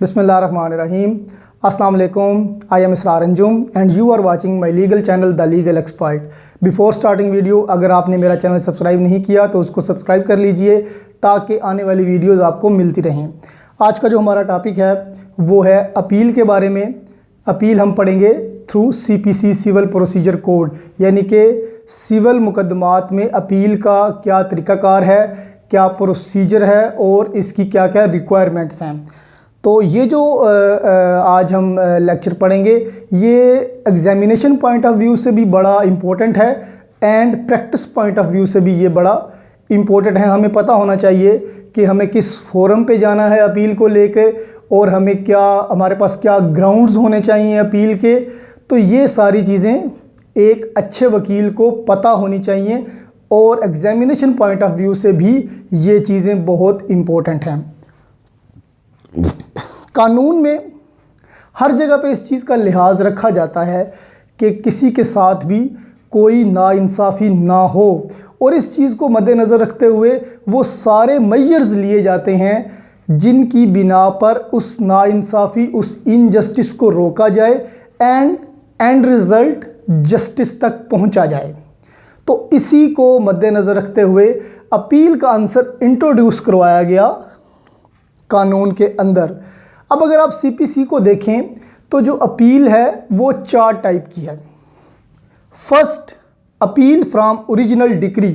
बिस्मिल्लाहिर्रहमानिर्रहीम। अस्सलाम वालेकुम। I am Israr Anjum and you are watching my legal channel the legal expert. Before starting video, अगर आपने मेरा चैनल सब्सक्राइब नहीं किया तो उसको सब्सक्राइब कर लीजिए ताकि आने वाली वीडियोज़ आपको मिलती रहें। आज का जो हमारा टॉपिक है वो है अपील के बारे में। अपील हम पढ़ेंगे through CPC civil procedure code, यानी कि सिविल मुकदमात में अपील का क्या तरीक़ाकार है, क्या प्रोसीजर है और इसकी क्या क्या रिक्वायरमेंट्स हैं। तो ये जो आज हम लेक्चर पढ़ेंगे ये एग्जामिनेशन पॉइंट ऑफ व्यू से भी बड़ा इम्पोर्टेंट है and practice point of view से भी ये बड़ा इम्पोर्टेंट है। हमें पता होना चाहिए कि हमें किस फोरम पे जाना है अपील को लेकर और हमें क्या, हमारे पास क्या ग्राउंड्स होने चाहिए अपील के। तो ये सारी चीज़ें एक अच्छे वकील को पता होनी चाहिए और एग्जामिनेशन पॉइंट ऑफ व्यू से भी ये चीज़ें बहुत इम्पोर्टेंट हैं। कानून में हर जगह पे इस चीज़ का लिहाज रखा जाता है कि किसी के साथ भी कोई नाइंसाफ़ी ना हो और इस चीज़ को मद्देनज़र रखते हुए वो सारे मेजर्स लिए जाते हैं जिनकी बिना पर उस नाइंसाफ़ी, उस इनजस्टिस को रोका जाए एंड रिज़ल्ट जस्टिस तक पहुंचा जाए। तो इसी को मद्देनज़र रखते हुए अपील का आंसर इंट्रोड्यूस करवाया गया कानून के अंदर। अब अगर आप CPC को देखें तो जो अपील है वो 4 टाइप की है। First, appeal from original decree,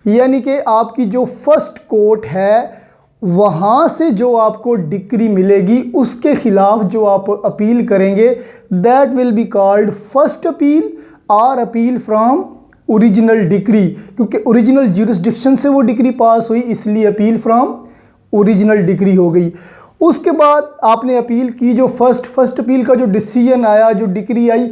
यानी कि आपकी जो फर्स्ट कोर्ट है वहाँ से जो आपको डिक्री मिलेगी उसके ख़िलाफ़ जो आप अपील करेंगे that will be called first appeal और अपील फ्रॉम ओरिजिनल डिक्री, क्योंकि ओरिजिनल ज्यूरिसडिक्शन से वो डिक्री पास हुई इसलिए अपील फ्रॉम ओरिजिनल डिक्री हो गई। उसके बाद आपने अपील की, जो फर्स्ट अपील का जो डिसीजन आया, जो डिक्री आई,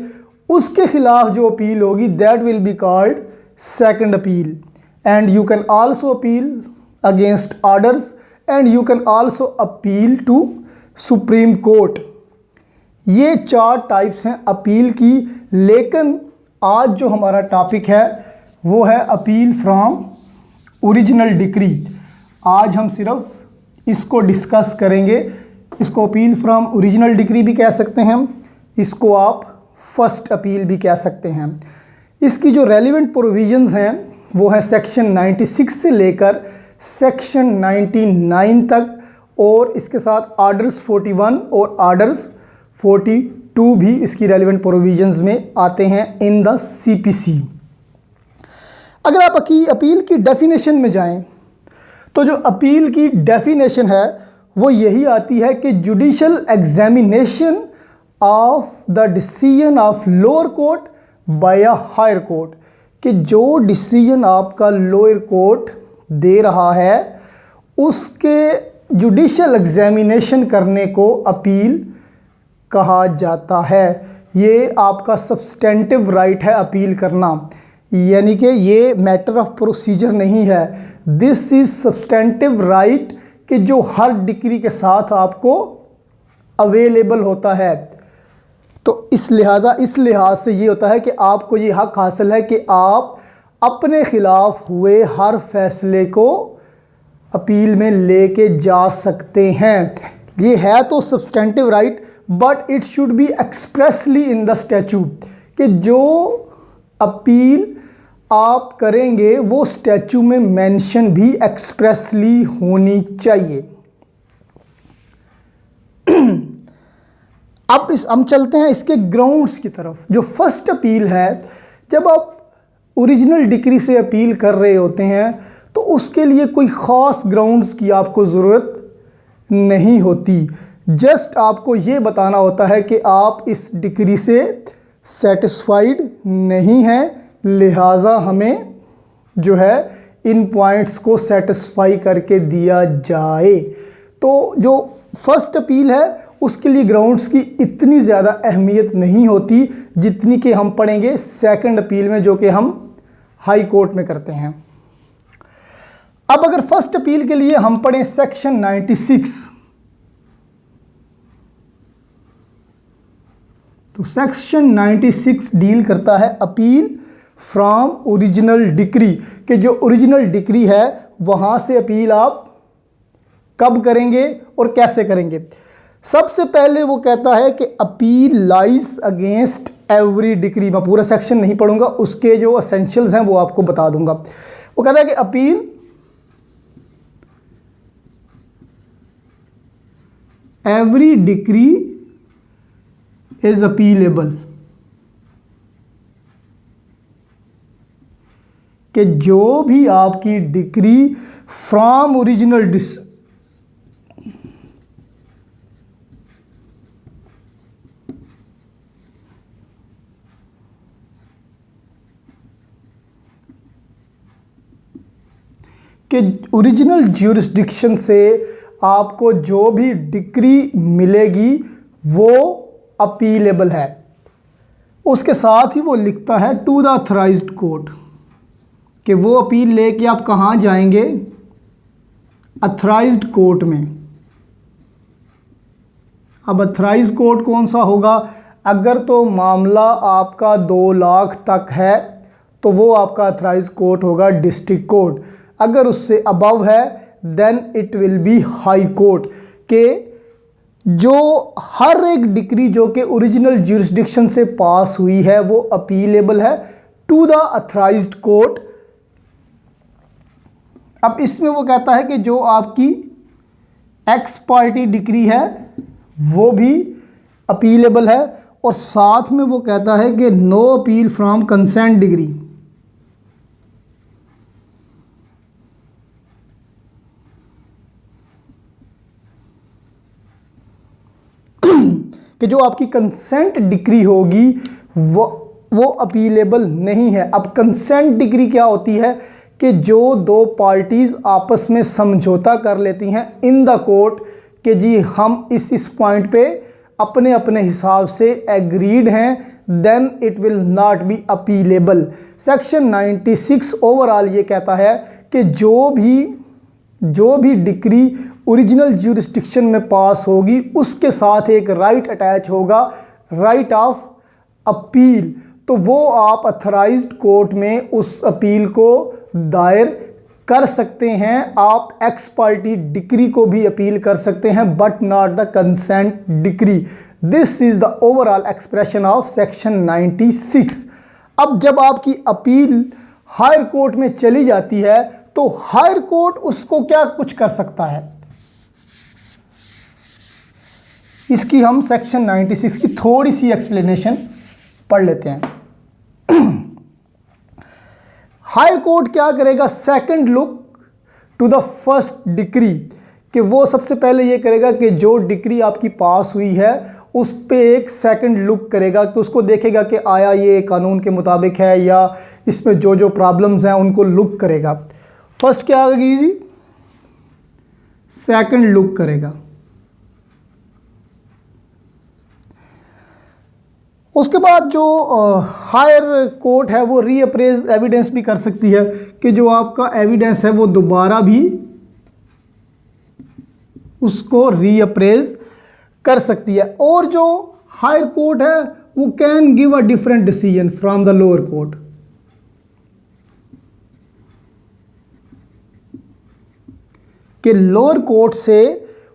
उसके ख़िलाफ़ जो अपील होगी that will be called second appeal. And you can also appeal against orders and you can also appeal to supreme court. ये 4 टाइप्स हैं अपील की, लेकिन आज जो हमारा टॉपिक है वो है अपील फ्रॉम ओरिजिनल डिक्री। आज हम सिर्फ इसको डिस्कस करेंगे। इसको अपील फ्रॉम ओरिजिनल डिक्री भी कह सकते हैं, इसको आप फर्स्ट अपील भी कह सकते हैं। इसकी जो रेलिवेंट प्रोविजंस हैं वो है सेक्शन 96 से लेकर सेक्शन 99 तक और इसके साथ ऑर्डर्स 41 और ऑर्डर्स 42 भी इसकी रेलिवेंट प्रोविजंस में आते हैं इन द CPC। अगर आप अपील की डेफिनेशन में जाएं तो जो अपील की डेफिनेशन है वो यही आती है कि judicial examination of the decision of lower court by a higher court, कि जो डिसीजन आपका लोअर कोर्ट दे रहा है उसके जुडिशल एग्जामिनेशन करने को अपील कहा जाता है। ये आपका सब्सटेंटिव राइट है अपील करना, यानी कि ये मैटर ऑफ प्रोसीजर नहीं है। दिस इज़ सब्सटेंटिव राइट कि जो हर डिक्री के साथ आपको अवेलेबल होता है। तो इस लिहाज से ये होता है कि आपको ये हक हासिल है कि आप अपने ख़िलाफ़ हुए हर फैसले को अपील में लेके जा सकते हैं। ये है तो substantive right but it should be expressly in the statute, कि जो अपील आप करेंगे वो स्टैच्यू में मेंशन भी एक्सप्रेसली होनी चाहिए। अब हम चलते हैं इसके ग्राउंड्स की तरफ। जो फर्स्ट अपील है, जब आप ओरिजिनल डिक्री से अपील कर रहे होते हैं तो उसके लिए कोई ख़ास ग्राउंड्स की आपको ज़रूरत नहीं होती। जस्ट आपको ये बताना होता है कि आप इस डिक्री से सेटिस्फाइड नहीं हैं, लिहाजा हमें जो है इन पॉइंट्स को सेटिस्फाई करके दिया जाए। तो जो फर्स्ट अपील है उसके लिए ग्राउंड्स की इतनी ज़्यादा अहमियत नहीं होती जितनी कि हम पढ़ेंगे सेकंड अपील में, जो कि हम हाई कोर्ट में करते हैं। अब अगर फर्स्ट अपील के लिए हम पढ़ें सेक्शन 96, तो सेक्शन 96 डील करता है अपील फ्रॉम ओरिजिनल डिक्री, कि जो ओरिजिनल डिक्री है वहाँ से अपील आप कब करेंगे और कैसे करेंगे। सबसे पहले वो कहता है कि appeal lies against every decree. मैं पूरा सेक्शन नहीं पढ़ूंगा, उसके जो एसेंशियल्स हैं वो आपको बता दूंगा। वो कहता है कि appeal every decree is appealable, कि जो भी आपकी डिक्री फ्रॉम ओरिजिनल कि ओरिजिनल ज्यूरिसडिक्शन से आपको जो भी डिक्री मिलेगी वो अपीलेबल है। उसके साथ ही वो लिखता है टू द अथराइज्ड कोर्ट, कि वो अपील लेके आप कहाँ जाएंगे, अथराइज्ड कोर्ट में। अब अथराइज्ड कोर्ट कौन सा होगा? अगर तो मामला आपका 2 लाख तक है तो वो आपका अथराइज्ड कोर्ट होगा डिस्ट्रिक्ट कोर्ट। अगर उससे अबव है then it will be high court, के जो हर एक डिक्री जो कि ओरिजिनल ज्यूरिसडिक्शन से पास हुई है वो अपीलेबल है टू द अथराइज्ड कोर्ट। अब इसमें वो कहता है कि जो आपकी एक्स पार्टी डिक्री है वो भी अपीलेबल है, और साथ में वो कहता है कि no appeal from consent decree, कि जो आपकी कंसेंट डिक्री होगी वो अपीलेबल नहीं है। अब कंसेंट डिक्री क्या होती है? कि जो 2 पार्टीज़ आपस में समझौता कर लेती हैं इन द कोर्ट कि जी हम इस पॉइंट पे अपने अपने हिसाब से एग्रीड हैं, then it will not be appealable. Section 96 overall ये कहता है कि जो भी डिक्री ओरिजिनल ज्यूरिसडिक्शन में पास होगी उसके साथ एक राइट अटैच होगा, राइट ऑफ अपील। तो वो आप अथराइज्ड कोर्ट में उस अपील को दायर कर सकते हैं। आप एक्स पार्टी डिक्री को भी अपील कर सकते हैं but not the consent decree. This is the overall expression of section 96। अब जब आपकी अपील हायर कोर्ट में चली जाती है तो हायर कोर्ट उसको क्या कुछ कर सकता है, इसकी हम सेक्शन 96 की थोड़ी सी एक्सप्लेनेशन पढ़ लेते हैं। हायर कोर्ट क्या करेगा? Second look to the first decree, कि वो सबसे पहले ये करेगा कि जो डिक्री आपकी पास हुई है उस पे एक सेकंड लुक करेगा, कि उसको देखेगा कि आया ये कानून के मुताबिक है या इसमें जो जो प्रॉब्लम्स हैं उनको लुक करेगा। फर्स्ट क्या आएगी जी? सेकंड लुक करेगा। उसके बाद जो हायर कोर्ट है वो रीअप्रेज एविडेंस भी कर सकती है, कि जो आपका एविडेंस है वो दोबारा भी उसको रीअप्रेज कर सकती है। और जो हायर कोर्ट है वो can give a different decision from the lower court, कि लोअर कोर्ट से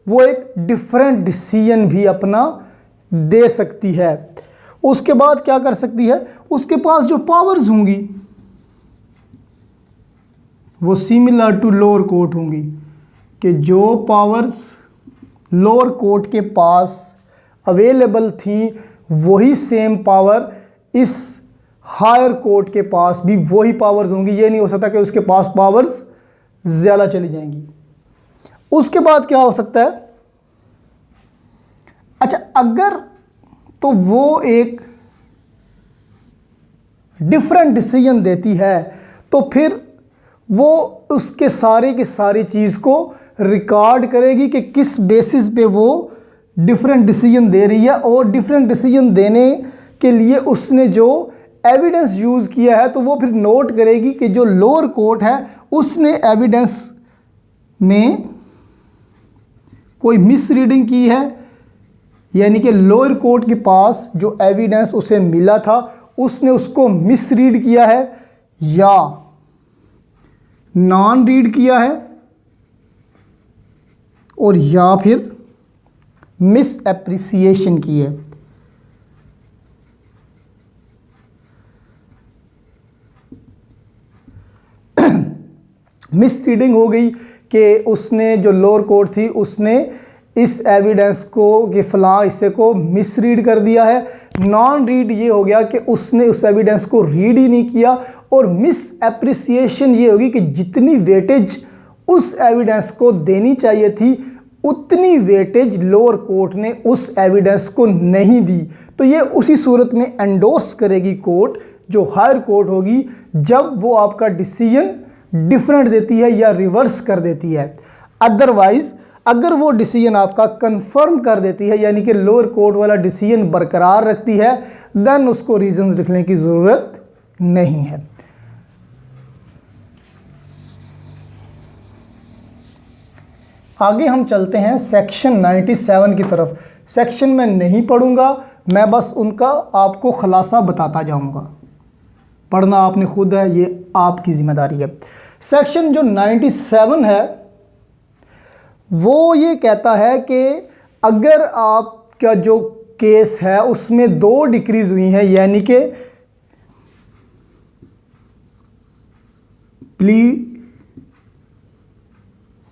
वो एक डिफरेंट डिसीजन भी अपना दे सकती है। उसके बाद क्या कर सकती है? उसके पास जो पावर्स होंगी वो सिमिलर टू लोअर कोर्ट होंगी, कि जो पावर्स लोअर कोर्ट के पास अवेलेबल थी वही सेम पावर इस हायर कोर्ट के पास भी वही पावर्स होंगी। ये नहीं हो सकता कि उसके पास पावर्स ज़्यादा चली जाएंगी। उसके बाद क्या हो सकता है? अच्छा, अगर तो वो एक डिफरेंट डिसीजन देती है तो फिर वो उसके सारे की सारी चीज़ को रिकॉर्ड करेगी कि किस बेसिस पे वो डिफरेंट डिसीजन दे रही है, और डिफरेंट डिसीजन देने के लिए उसने जो एविडेंस यूज़ किया है तो वो फिर नोट करेगी कि जो लोअर कोर्ट है उसने एविडेंस में कोई मिसरीडिंग की है, यानी कि लोअर कोर्ट के पास जो एविडेंस उसे मिला था उसने उसको मिसरीड किया है या नॉन रीड किया है, और या फिर मिस एप्रिसिएशन की है। मिस रीडिंग हो गई कि उसने जो लोअर कोर्ट थी उसने इस एविडेंस को कि फ़लाँ हिस्से को मिस रीड कर दिया है। नॉन रीड ये हो गया कि उसने उस एविडेंस को रीड ही नहीं किया। और मिस एप्रिसिएशन ये होगी कि जितनी वेटेज उस एविडेंस को देनी चाहिए थी उतनी वेटेज लोअर कोर्ट ने उस एविडेंस को नहीं दी। तो ये उसी सूरत में एंडोर्स करेगी कोर्ट, जो हायर कोर्ट होगी, जब वो आपका डिसीजन डिफरेंट देती है या रिवर्स कर देती है। अदरवाइज अगर वो डिसीजन आपका कंफर्म कर देती है, यानी कि लोअर कोर्ट वाला डिसीजन बरकरार रखती है, देन उसको रीजंस लिखने की ज़रूरत नहीं है। आगे हम चलते हैं सेक्शन 97 की तरफ। सेक्शन में नहीं पढ़ूंगा, मैं बस उनका आपको खुलासा बताता जाऊंगा। पढ़ना आपने खुद है, ये आपकी ज़िम्मेदारी है। सेक्शन जो 97 है वो ये कहता है कि अगर आपका जो केस है उसमें 2 डिक्रीज हुई हैं, यानी कि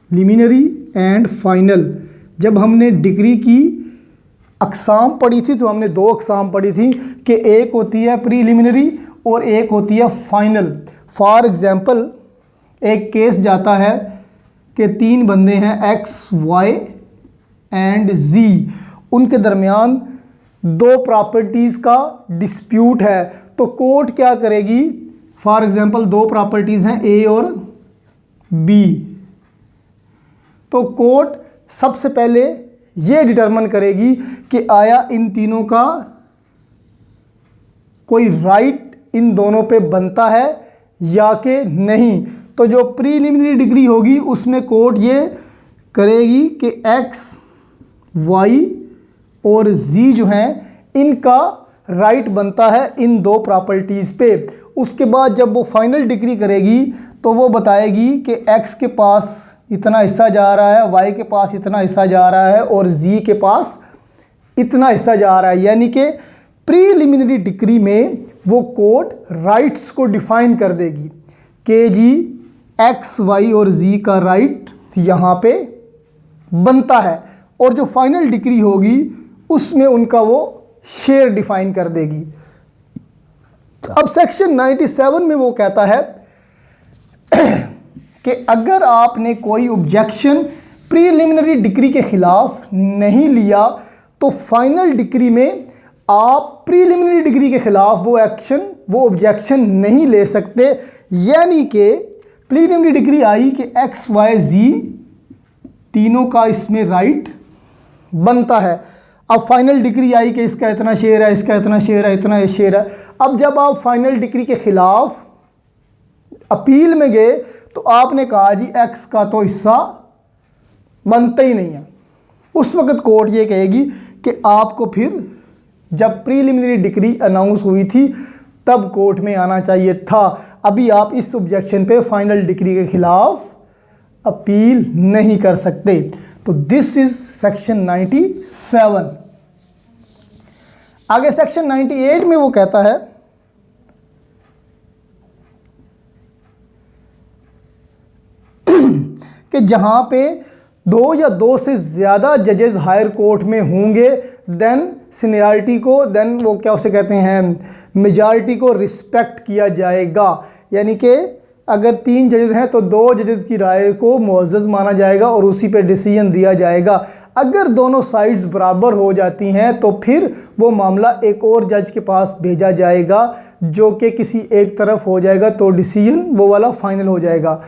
प्रीलिमिनरी एंड फाइनल। जब हमने डिग्री की अक़साम पढ़ी थी तो हमने 2 अक़साम पढ़ी थी कि एक होती है प्रीलिमिनरी और एक होती है फाइनल। फॉर एग्ज़ाम्पल एक केस जाता है कि 3 बंदे हैं X, Y एंड Z, उनके दरमियान 2 प्रॉपर्टीज़ का डिस्प्यूट है। तो कोर्ट क्या करेगी, फॉर एग्ज़ाम्पल 2 प्रॉपर्टीज़ हैं A और B, तो कोर्ट सबसे पहले ये डिटरमिन करेगी कि आया इन तीनों का कोई राइट इन दोनों पे बनता है या कि नहीं। तो जो प्रीलिमिनरी डिग्री होगी उसमें कोर्ट ये करेगी कि X, Y और Z जो हैं इनका राइट बनता है इन 2 प्रॉपर्टीज़ पे। उसके बाद जब वो फाइनल डिग्री करेगी तो वो बताएगी कि X के पास इतना हिस्सा जा रहा है, Y के पास इतना हिस्सा जा रहा है और Z के पास इतना हिस्सा जा रहा है। यानी कि प्रीलिमिनरी डिग्री में वो कोर्ट राइट्स को डिफ़ाइन कर देगी कि जी X, Y और Z का राइट यहाँ पे बनता है, और जो फाइनल डिग्री होगी उसमें उनका वो शेयर डिफ़ाइन कर देगी। अब सेक्शन 97 में वो कहता है कि अगर आपने कोई ऑब्जेक्शन प्रीलिमिनरी डिग्री के ख़िलाफ़ नहीं लिया तो फाइनल डिग्री में आप प्रीलिमिनरी डिग्री के ख़िलाफ़ वो ऑब्जेक्शन नहीं ले सकते। यानी कि प्रीलिमिनरी डिग्री आई कि X, Y, Z तीनों का इसमें राइट बनता है। अब फाइनल डिग्री आई कि इसका इतना शेयर है, इसका इतना शेयर है, इतना शेयर है। अब जब आप फाइनल डिग्री के ख़िलाफ़ अपील में गए तो आपने कहा जी X का तो हिस्सा बनता ही नहीं है। उस वक़्त कोर्ट ये कहेगी कि आपको फिर जब प्रीलिमिनरी डिग्री अनाउंस हुई थी तब कोर्ट में आना चाहिए था। अभी आप इस ऑब्जेक्शन पे फाइनल डिग्री के ख़िलाफ़ अपील नहीं कर सकते। तो दिस इज़ सेक्शन 97। आगे सेक्शन 98 में वो कहता है कि जहाँ पे 2 या 2 से ज़्यादा जजेस हायर कोर्ट में होंगे देन सीनियरिटी को, देन वो क्या उसे कहते हैं, मेजॉरिटी को रिस्पेक्ट किया जाएगा। यानी कि अगर 3 जजेस हैं तो 2 जजेस की राय को मुअज़्ज़ज़ माना जाएगा और उसी पे डिसीजन दिया जाएगा। अगर दोनों साइड्स बराबर हो जाती हैं तो फिर वो मामला एक और जज के पास भेजा जाएगा जो कि किसी एक तरफ हो जाएगा, तो डिसीजन वो वाला फाइनल हो जाएगा।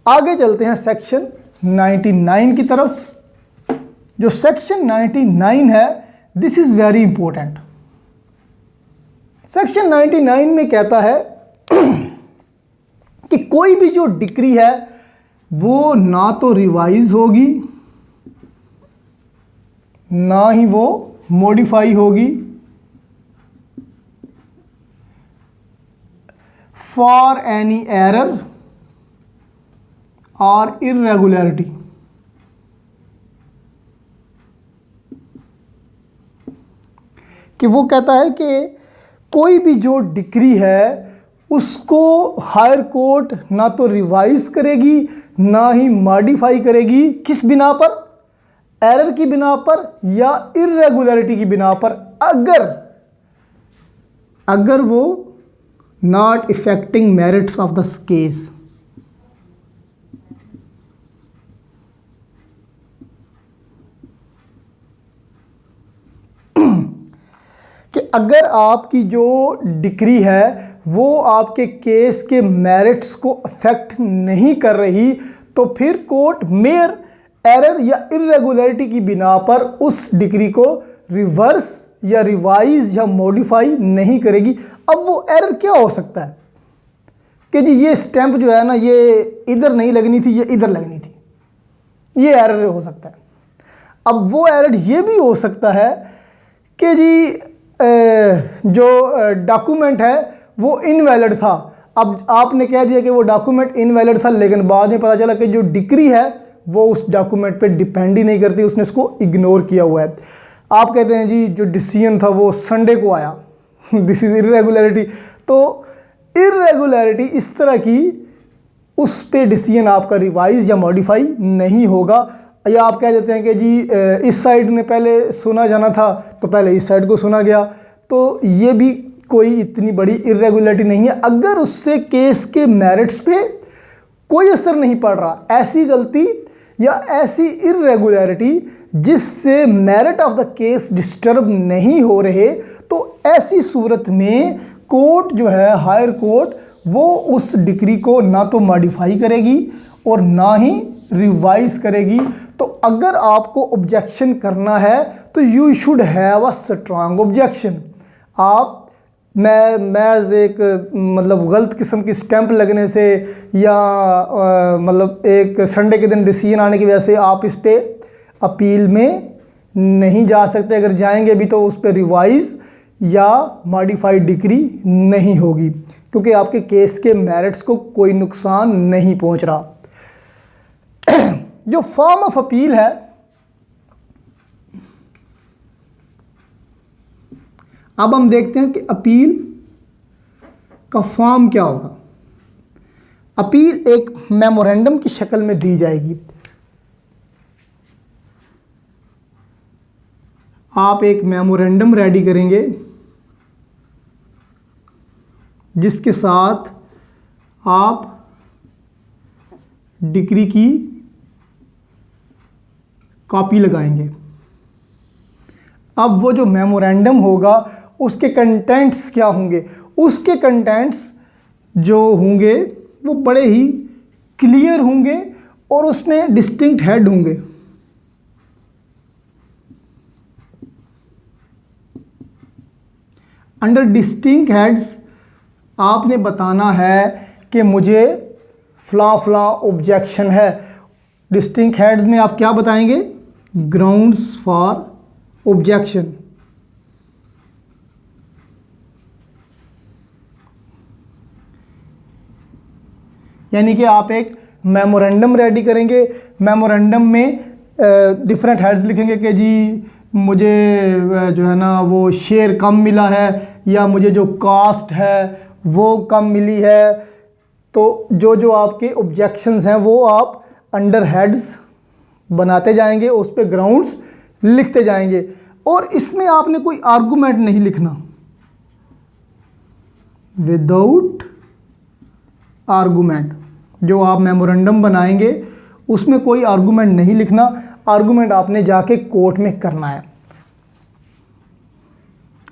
आगे चलते हैं सेक्शन 99 की तरफ। जो सेक्शन 99 है, this is very important. Section 99 में कहता है कि कोई भी जो डिक्री है वो ना तो रिवाइज होगी ना ही वो मॉडिफाई होगी फॉर एनी एरर और इर्रेगुलरिटी। कि वो कहता है कि कोई भी जो डिक्री है उसको हायर कोर्ट ना तो रिवाइज करेगी ना ही मॉडिफाई करेगी। किस बिना पर? एरर की बिना पर या इर्रेगुलरिटी की बिना पर, अगर वो not affecting merits of the case. कि अगर आपकी जो डिक्री है वो आपके केस के मेरिट्स को अफेक्ट नहीं कर रही तो फिर कोर्ट मेयर एरर या इर्रेगुलरिटी की बिना पर उस डिक्री को रिवर्स या रिवाइज या मॉडिफाई नहीं करेगी। अब वो एरर क्या हो सकता है कि जी ये स्टैंप जो है ना ये इधर नहीं लगनी थी, ये इधर लगनी थी, ये एरर हो सकता है। अब वो एरर ये भी हो सकता है कि जी जो डॉक्यूमेंट है वो इनवैलिड था। अब आपने कह दिया कि वो डॉक्यूमेंट इनवैलिड था, लेकिन बाद में पता चला कि जो डिक्री है वो उस डॉक्यूमेंट पे डिपेंड ही नहीं करती, उसने उसको इग्नोर किया हुआ है। आप कहते हैं जी जो डिसीजन था वो संडे को आया, दिस इज़ इर्रेगुलरिटी। तो इर्रेगुलरिटी इस तरह की, उस पे डिसीजन आपका रिवाइज या मॉडिफाई नहीं होगा। या आप कह देते हैं कि जी इस साइड ने पहले सुना जाना था तो पहले इस साइड को सुना गया, तो ये भी कोई इतनी बड़ी इर्रेगुलरिटी नहीं है अगर उससे केस के मेरिट्स पे कोई असर नहीं पड़ रहा। ऐसी गलती या ऐसी इर्रेगुलरिटी जिससे merit of the case disturb नहीं हो रहे, तो ऐसी सूरत में कोर्ट जो है, हायर कोर्ट, वो उस डिक्री को ना तो मॉडिफाई करेगी और ना ही रिवाइज करेगी। तो अगर आपको ऑब्जेक्शन करना है तो you should have a strong objection. आप मैं एक मतलब गलत किस्म की स्टैंप लगने से या मतलब एक संडे के दिन डिसीजन आने की वजह से आप इस पे अपील में नहीं जा सकते। अगर जाएंगे भी तो उस पर रिवाइज या मॉडिफाइड डिक्री नहीं होगी, क्योंकि आपके केस के मेरिट्स को कोई नुकसान नहीं पहुंच रहा। जो फॉर्म ऑफ अपील है, अब हम देखते हैं कि अपील का फॉर्म क्या होगा। अपील एक मेमोरेंडम की शक्ल में दी जाएगी। आप एक मेमोरेंडम रेडी करेंगे जिसके साथ आप डिक्री की कॉपी लगाएंगे। अब वो जो मेमोरेंडम होगा उसके कंटेंट्स क्या होंगे? उसके कंटेंट्स जो होंगे वो बड़े ही क्लियर होंगे और उसमें डिस्टिंक्ट हेड होंगे। अंडर डिस्टिंक्ट हेड्स आपने बताना है कि मुझे फला ऑब्जेक्शन है। डिस्टिंक्ट हेड्स में आप क्या बताएंगे? Grounds for objection. यानी कि आप एक मेमोरेंडम रेडी करेंगे। मेमोरेंडम में डिफरेंट हेड्स लिखेंगे कि जी मुझे जो है ना वो शेयर कम मिला है या मुझे जो कास्ट है वो कम मिली है। तो जो जो आपके ऑब्जेक्शंस हैं वो आप अंडर हेड्स बनाते जाएंगे, उस पे ग्राउंड्स लिखते जाएंगे। और इसमें आपने कोई आर्गूमेंट नहीं लिखना, विदाउट आर्गूमेंट। जो आप मेमोरेंडम बनाएंगे उसमें कोई आर्गूमेंट नहीं लिखना। आर्गूमेंट आपने जाके कोर्ट में करना है।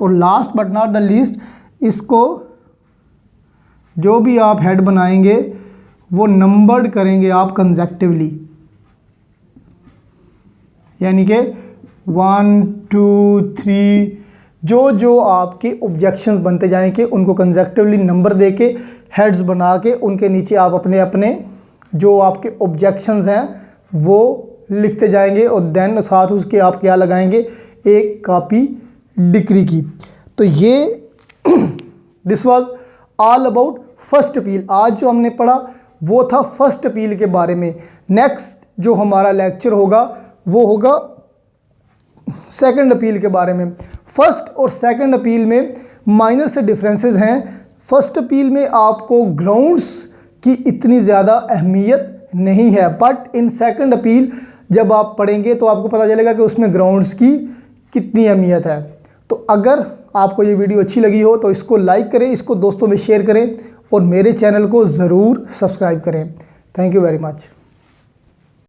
और last but not the least, इसको जो भी आप हेड बनाएंगे वो नंबर्ड करेंगे आप कंसेक्टिवली, यानी कि 1 2 3 जो जो आपके ऑब्जेक्शंस बनते जाएंगे उनको कंसेक्टिवली नंबर देके हेड्स बना के उनके नीचे आप अपने अपने जो आपके ऑब्जेक्शंस हैं वो लिखते जाएंगे। और देन साथ उसके आप क्या लगाएंगे? एक कॉपी डिक्री की। तो ये this was all about first appeal. आज जो हमने पढ़ा वो था फर्स्ट अपील के बारे में। नेक्स्ट जो हमारा लेक्चर होगा वो होगा सेकंड अपील के बारे में। फर्स्ट और सेकंड अपील में माइनर से डिफरेंसेस हैं। फर्स्ट अपील में आपको ग्राउंड्स की इतनी ज़्यादा अहमियत नहीं है, बट इन सेकंड अपील जब आप पढ़ेंगे तो आपको पता चलेगा कि उसमें ग्राउंड्स की कितनी अहमियत है। तो अगर आपको ये वीडियो अच्छी लगी हो तो इसको लाइक करें, इसको दोस्तों में शेयर करें और मेरे चैनल को ज़रूर सब्सक्राइब करें। Thank you very much.